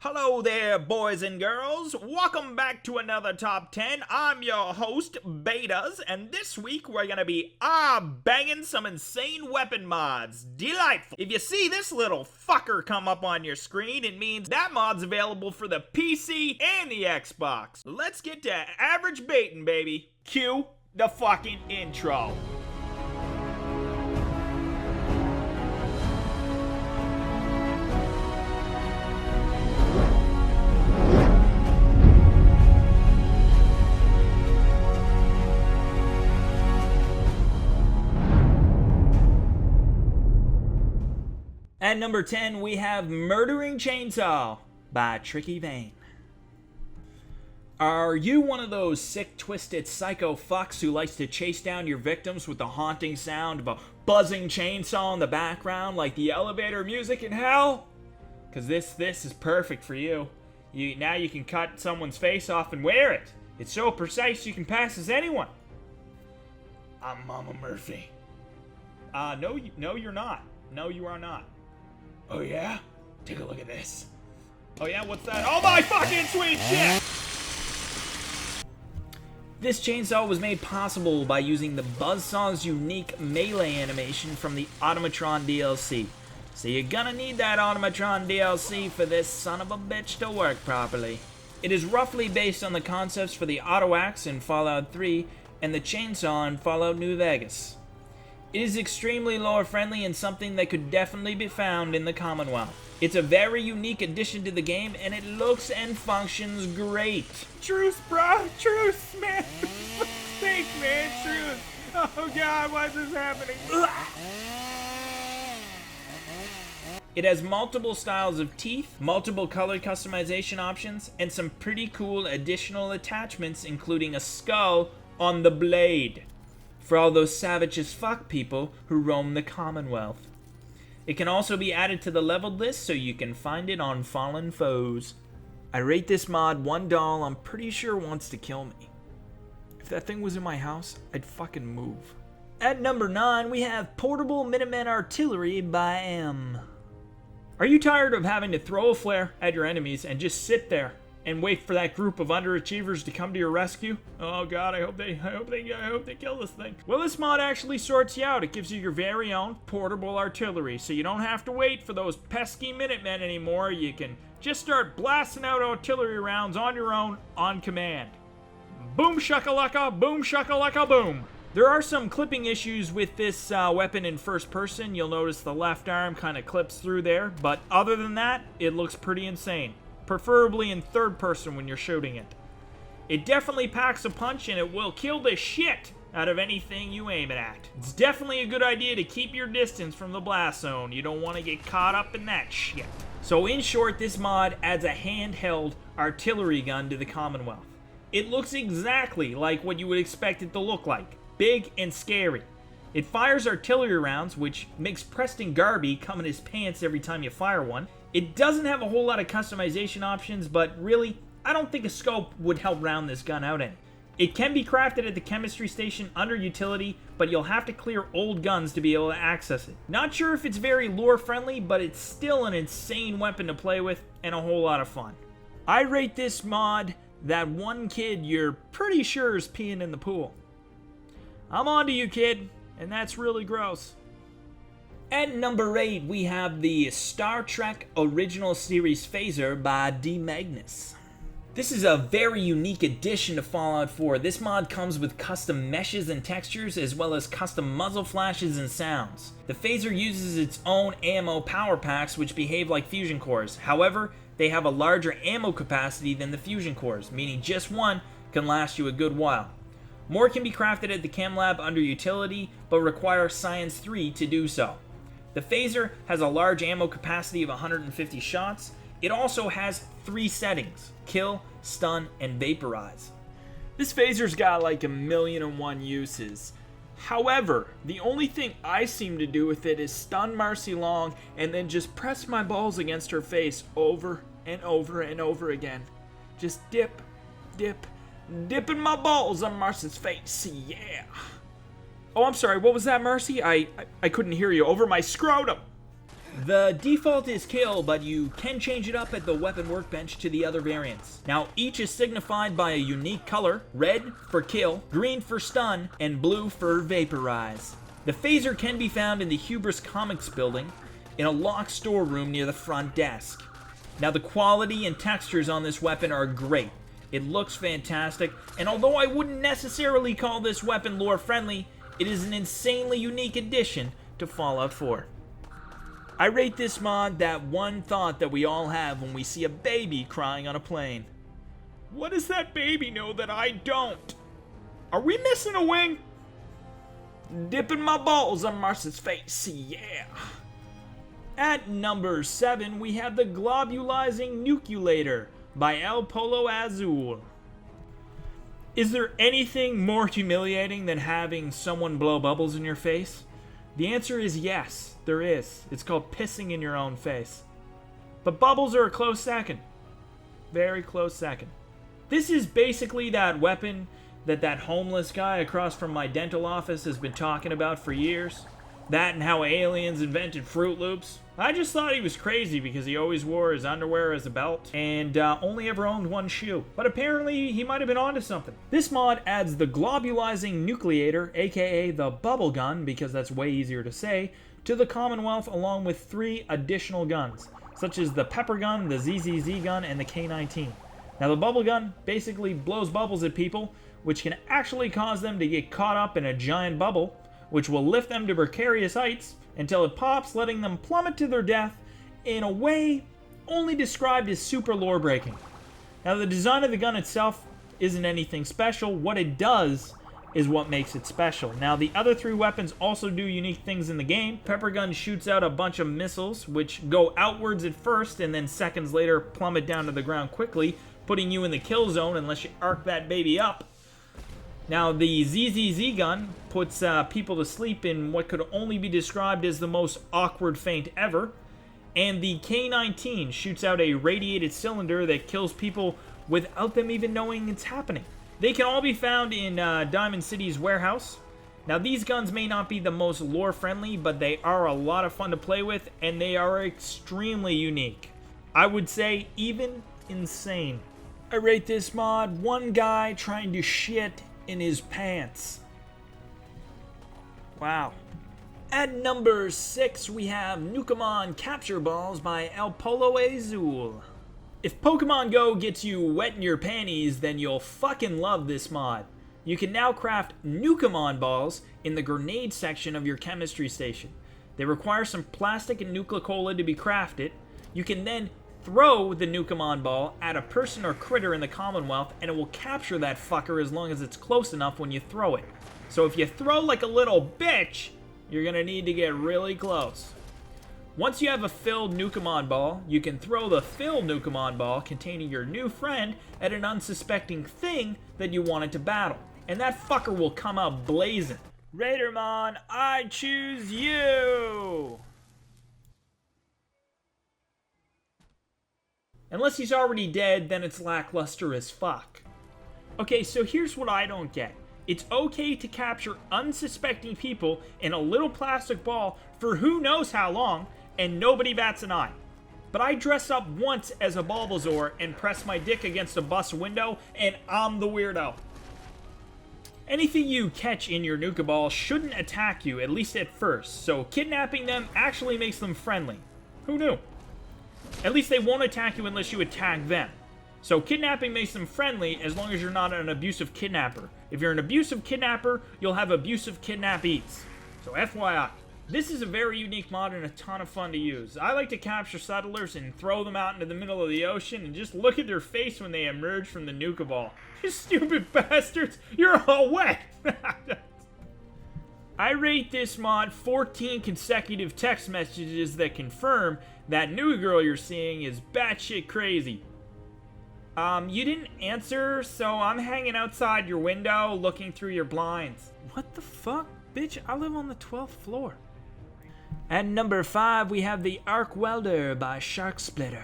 Hello there, boys and girls. Welcome back to another Top 10. I'm your host, Betas, and this week we're gonna be banging some insane weapon mods. Delightful. If you see this little fucker come up on your screen, it means that mod's available for the PC and the Xbox. Let's get to average baiting, baby. Cue the fucking intro. At number 10, we have Murdering Chainsaw by Tricky Vane. Are you one of those sick, twisted psycho fucks who likes to chase down your victims with the haunting sound of a buzzing chainsaw in the background like the elevator music in hell? Because this is perfect for you. Now you can cut someone's face off and wear it. It's so precise you can pass as anyone. I'm Mama Murphy. No, you're not. No, you are not. Oh yeah? Take a look at this. Oh yeah, what's that? Oh my fucking sweet shit! This chainsaw was made possible by using the Buzzsaw's unique melee animation from the Automatron DLC. So you're gonna need that Automatron DLC for this son of a bitch to work properly. It is roughly based on the concepts for the Auto Axe in Fallout 3 and the chainsaw in Fallout New Vegas. It is extremely lore friendly and something that could definitely be found in the Commonwealth. It's a very unique addition to the game and it looks and functions great. Truth, bro. Truth, man. Thanks, man. Truth. Oh god, why is this happening? It has multiple styles of teeth, multiple color customization options, and some pretty cool additional attachments including a skull on the blade for all those savage as fuck people who roam the Commonwealth. It can also be added to the leveled list so you can find it on Fallen Foes. I rate this mod one doll I'm pretty sure wants to kill me. If that thing was in my house, I'd fucking move. At number 9, we have Portable Minutemen Artillery by M. Are you tired of having to throw a flare at your enemies and just sit there and wait for that group of underachievers to come to your rescue? Oh god, I hope they kill this thing. Well, this mod actually sorts you out. It gives you your very own portable artillery, so you don't have to wait for those pesky Minutemen anymore. You can just start blasting out artillery rounds on your own, on command. Boom shakalaka, boom shakalaka, boom. There are some clipping issues with this weapon in first person. You'll notice the left arm kind of clips through there, but other than that, it looks pretty insane. Preferably in third person when you're shooting it. It definitely packs a punch and it will kill the shit out of anything you aim it at. It's definitely a good idea to keep your distance from the blast zone. You don't want to get caught up in that shit. So in short, this mod adds a handheld artillery gun to the Commonwealth. It looks exactly like what you would expect it to look like. Big and scary. It fires artillery rounds, which makes Preston Garvey come in his pants every time you fire one. It doesn't have a whole lot of customization options, but really, I don't think a scope would help round this gun out any. It can be crafted at the chemistry station under utility, but you'll have to clear old guns to be able to access it. Not sure if it's very lore friendly, but it's still an insane weapon to play with and a whole lot of fun. I rate this mod that one kid you're pretty sure is peeing in the pool. I'm on to you, kid, and that's really gross. At number 8, we have the Star Trek Original Series Phaser by D. Magnus. This is a very unique addition to Fallout 4. This mod comes with custom meshes and textures, as well as custom muzzle flashes and sounds. The phaser uses its own ammo power packs, which behave like fusion cores. However, they have a larger ammo capacity than the fusion cores, meaning just one can last you a good while. More can be crafted at the Chem Lab under utility, but require Science 3 to do so. The phaser has a large ammo capacity of 150 shots. It also has 3 settings: kill, stun, and vaporize. This phaser's got like 1,000,001 uses. However, the only thing I seem to do with it is stun Marcy Long and then just press my balls against her face over and over and over again. Just dipping my balls on Marcy's face, yeah. Oh, I'm sorry, what was that, Marcy? I couldn't hear you. Over my scrotum. The default is kill, but you can change it up at the weapon workbench to the other variants. Now, each is signified by a unique color: red for kill, green for stun, and blue for vaporize. The phaser can be found in the Hubris Comics building, in a locked storeroom near the front desk. Now, the quality and textures on this weapon are great. It looks fantastic, and although I wouldn't necessarily call this weapon lore friendly, it is an insanely unique addition to Fallout 4. I rate this mod that one thought that we all have when we see a baby crying on a plane. What does that baby know that I don't? Are we missing a wing? Dipping my balls on Marcy's face, yeah. At number 7, we have the Globulizing Nucleator by El Polo Azul. Is there anything more humiliating than having someone blow bubbles in your face? The answer is yes, there is. It's called pissing in your own face. But bubbles are a close second. Very close second. This is basically that weapon that homeless guy across from my dental office has been talking about for years. That and how aliens invented Fruit Loops. I just thought he was crazy because he always wore his underwear as a belt and only ever owned one shoe. But apparently he might have been onto something. This mod adds the Globulizing Nucleator, aka the Bubble Gun, because that's way easier to say, to the Commonwealth, along with 3 additional guns, such as the Pepper Gun, the ZZZ Gun, and the K-19. Now, the Bubble Gun basically blows bubbles at people, which can actually cause them to get caught up in a giant bubble, which will lift them to precarious heights until it pops, letting them plummet to their death in a way only described as super lore breaking. Now, the design of the gun itself isn't anything special. What it does is what makes it special. Now, the other 3 weapons also do unique things in the game. Pepper Gun shoots out a bunch of missiles, which go outwards at first and then seconds later plummet down to the ground quickly, putting you in the kill zone unless you arc that baby up. Now, the ZZZ gun puts people to sleep in what could only be described as the most awkward feint ever. And the K-19 shoots out a radiated cylinder that kills people without them even knowing it's happening. They can all be found in Diamond City's warehouse. Now, these guns may not be the most lore-friendly, but they are a lot of fun to play with, and they are extremely unique. I would say even insane. I rate this mod one guy trying to shit in his pants. Wow. At number 6, we have Nukemon Capture Balls by El Polo Azul. If Pokemon Go gets you wet in your panties, then you'll fucking love this mod. You can now craft Nukemon balls in the grenade section of your chemistry station. They require some plastic and Nuclecola to be crafted. You can then throw the Nukemon ball at a person or critter in the Commonwealth, and it will capture that fucker as long as it's close enough when you throw it. So if you throw like a little bitch, you're gonna need to get really close. Once you have a filled Nukemon ball, you can throw the filled Nukemon ball containing your new friend at an unsuspecting thing that you wanted to battle, and that fucker will come out blazing. Raidermon, I choose you! Unless he's already dead, then it's lackluster as fuck. Okay, so here's what I don't get. It's okay to capture unsuspecting people in a little plastic ball for who knows how long, and nobody bats an eye. But I dress up once as a Bulbasaur and press my dick against a bus window, and I'm the weirdo. Anything you catch in your Nuka Ball shouldn't attack you, at least at first, so kidnapping them actually makes them friendly. Who knew? At least they won't attack you unless you attack them. So kidnapping makes them friendly as long as you're not an abusive kidnapper. If you're an abusive kidnapper, you'll have abusive kidnappees. So FYI. This is a very unique mod and a ton of fun to use. I like to capture settlers and throw them out into the middle of the ocean and just look at their face when they emerge from the Nuka Ball. You stupid bastards, you're all wet! I rate this mod 14 consecutive text messages that confirm that new girl you're seeing is batshit crazy. You didn't answer, so I'm hanging outside your window looking through your blinds. What the fuck? Bitch, I live on the 12th floor. At number 5, we have the WELDER by Sharksplitter.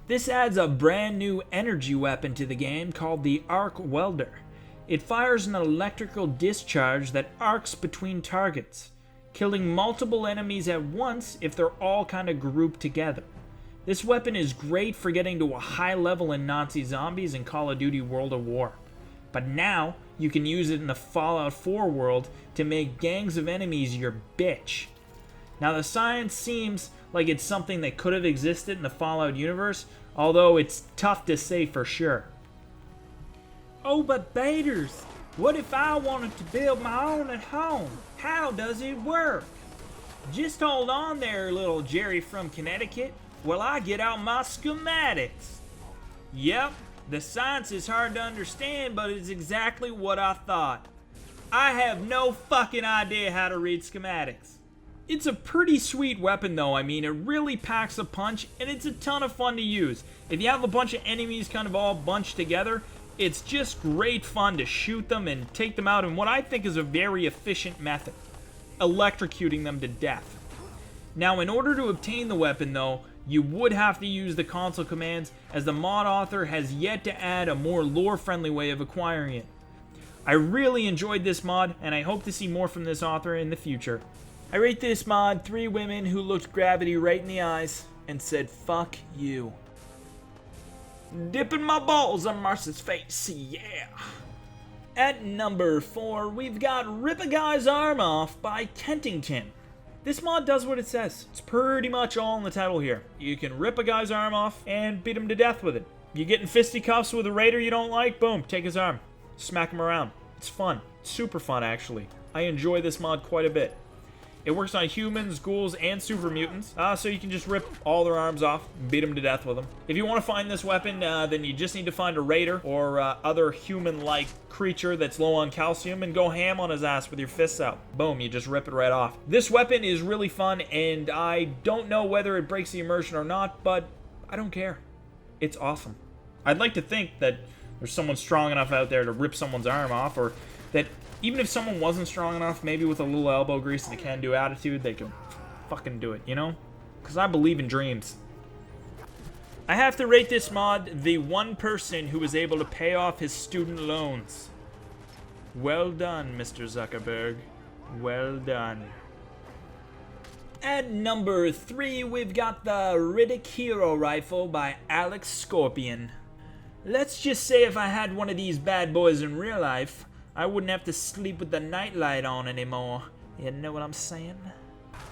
This adds a brand new energy weapon to the game called the WELDER. It fires an electrical discharge that arcs between targets. killing multiple enemies at once if they're all kind of grouped together. This weapon is great for getting to a high level in Nazi zombies in Call of Duty World at War. But now, you can use it in the Fallout 4 world to make gangs of enemies your bitch. Now the science seems like it's something that could have existed in the Fallout universe, although it's tough to say for sure. Oh, but Baders, what if I wanted to build my own at home? How does it work? Just hold on there, little Jerry from Connecticut, while I get out my schematics. Yep, the science is hard to understand, but it's exactly what I thought. I have no fucking idea how to read schematics. It's a pretty sweet weapon though. I mean, it really packs a punch, and it's a ton of fun to use. If you have a bunch of enemies kind of all bunched together, it's just great fun to shoot them and take them out in what I think is a very efficient method, electrocuting them to death. Now, in order to obtain the weapon though, you would have to use the console commands, as the mod author has yet to add a more lore-friendly way of acquiring it. I really enjoyed this mod, and I hope to see more from this author in the future. I rate this mod 3 women who looked gravity right in the eyes and said, "Fuck you." Dipping my balls on Marcy's face, yeah. At number 4, we've got Rip a Guy's Arm Off by Kentington. This mod does what it says. It's pretty much all in the title here. You can rip a guy's arm off and beat him to death with it. You get in fisticuffs with a raider you don't like, boom, take his arm. Smack him around. It's fun. Super fun, actually. I enjoy this mod quite a bit. It works on humans, ghouls, and super mutants, so you can just rip all their arms off and beat them to death with them. If you want to find this weapon, then you just need to find a raider or other human-like creature that's low on calcium and go ham on his ass with your fists out. Boom, you just rip it right off. This weapon is really fun, and I don't know whether it breaks the immersion or not, but I don't care. It's awesome. I'd like to think that there's someone strong enough out there to rip someone's arm off, or that even if someone wasn't strong enough, maybe with a little elbow grease and a can-do attitude, they could fucking do it, you know? Because I believe in dreams. I have to rate this mod the one person who was able to pay off his student loans. Well done, Mr. Zuckerberg. Well done. At number 3, we've got the Riddick Hero Rifle by Alex Scorpion. Let's just say if I had one of these bad boys in real life, I wouldn't have to sleep with the nightlight on anymore. You know what I'm saying?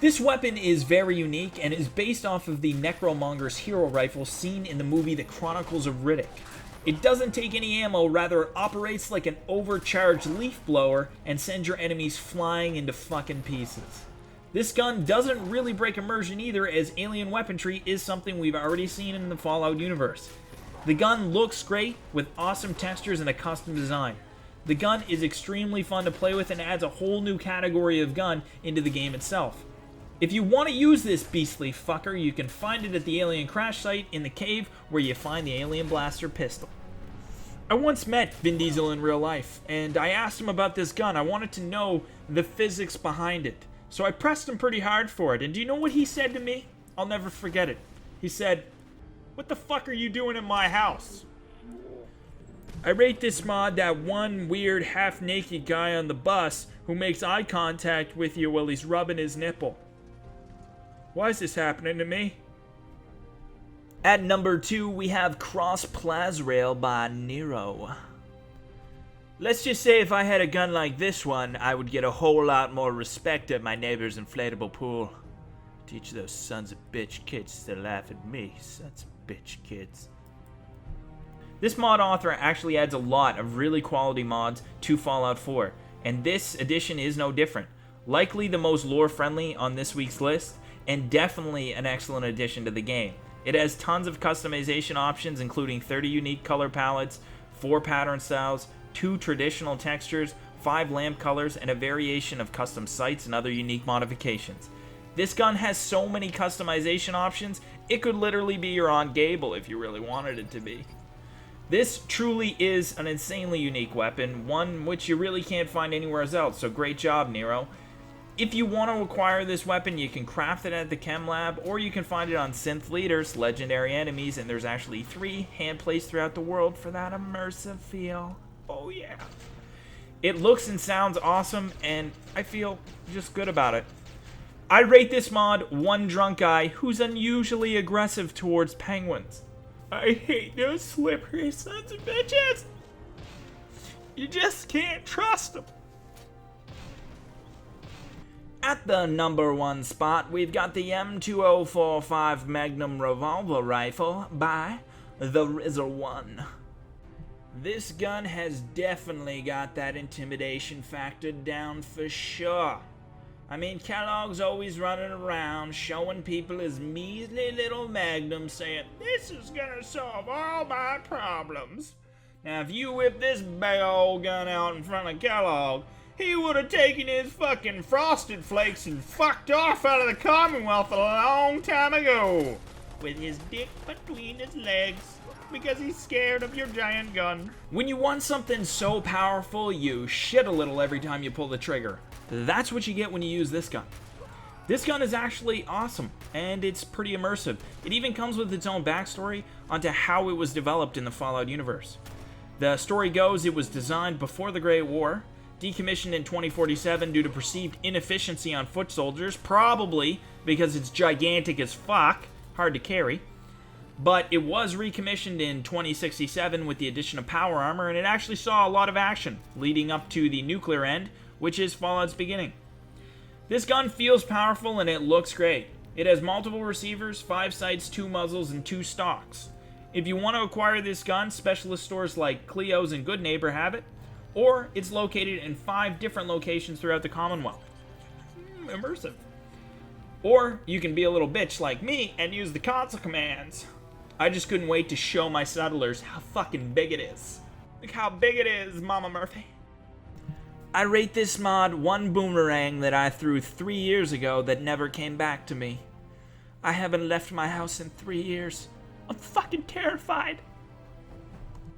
This weapon is very unique and is based off of the Necromonger's hero rifle seen in the movie The Chronicles of Riddick. It doesn't take any ammo, rather it operates like an overcharged leaf blower and sends your enemies flying into fucking pieces. This gun doesn't really break immersion either, as alien weaponry is something we've already seen in the Fallout universe. The gun looks great with awesome textures and a custom design. The gun is extremely fun to play with and adds a whole new category of gun into the game itself. If you want to use this beastly fucker, you can find it at the alien crash site in the cave where you find the alien blaster pistol. I once met Vin Diesel in real life, and I asked him about this gun. I wanted to know the physics behind it. So I pressed him pretty hard for it, and do you know what he said to me? I'll never forget it. He said, "What the fuck are you doing in my house?" I rate this mod that one weird half-naked guy on the bus who makes eye contact with you while he's rubbing his nipple. Why is this happening to me? At number 2, we have Cross Plazrail by Nero. Let's just say if I had a gun like this one, I would get a whole lot more respect at my neighbor's inflatable pool. Teach those sons of bitch kids to laugh at me, sons of bitch kids. This mod author actually adds a lot of really quality mods to Fallout 4, and this edition is no different. Likely the most lore-friendly on this week's list, and definitely an excellent addition to the game. It has tons of customization options, including 30 unique color palettes, 4 pattern styles, 2 traditional textures, 5 lamp colors, and a variation of custom sights and other unique modifications. This gun has so many customization options, it could literally be your Aunt Gable if you really wanted it to be. This truly is an insanely unique weapon, one which you really can't find anywhere else, so great job, Nero. If you want to acquire this weapon, you can craft it at the Chem Lab, or you can find it on Synth Leaders, Legendary Enemies, and there's actually 3 hand placed throughout the world for that immersive feel. Oh yeah. It looks and sounds awesome, and I feel just good about it. I rate this mod one drunk guy who's unusually aggressive towards penguins. I hate those slippery sons of bitches. You just can't trust them. At the number 1 spot, we've got the M2045 Magnum Revolver Rifle by the Rizzler 1. This gun has definitely got that intimidation factor down for sure. I mean, Kellogg's always running around showing people his measly little Magnum saying, "This is gonna solve all my problems." Now, if you whip this big old gun out in front of Kellogg, he would have taken his fucking Frosted Flakes and fucked off out of the Commonwealth a long time ago. With his dick between his legs. Because he's scared of your giant gun. When you want something so powerful, you shit a little every time you pull the trigger. That's what you get when you use this gun. This gun is actually awesome, and it's pretty immersive. It even comes with its own backstory onto how it was developed in the Fallout universe. The story goes it was designed before the Great War, decommissioned in 2047 due to perceived inefficiency on foot soldiers, probably because it's gigantic as fuck, hard to carry. But it was recommissioned in 2067 with the addition of power armor, and it actually saw a lot of action leading up to the nuclear end, which is Fallout's beginning. This gun feels powerful and it looks great. It has multiple receivers, 5 sights, 2 muzzles, and 2 stocks. If you want to acquire this gun, specialist stores like Cleo's and Good Neighbor have it, or it's located in 5 different locations throughout the Commonwealth. Immersive. Or you can be a little bitch like me and use the console commands. I just couldn't wait to show my settlers how fucking big it is. Look how big it is, Mama Murphy. I rate this mod one boomerang that I threw 3 years ago that never came back to me. I haven't left my house in 3 years. I'm fucking terrified.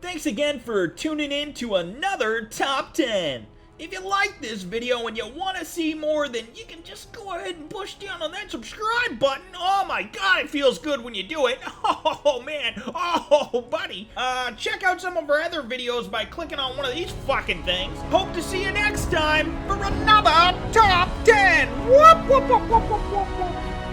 Thanks again for tuning in to another Top 10. If you like this video and you want to see more, then you can just go ahead and push down on that subscribe button. Oh my god, it feels good when you do it. Oh man, oh buddy. Check out some of our other videos by clicking on one of these fucking things. Hope to see you next time for another Top 10. Whoop, whoop, whoop, whoop, whoop, whoop.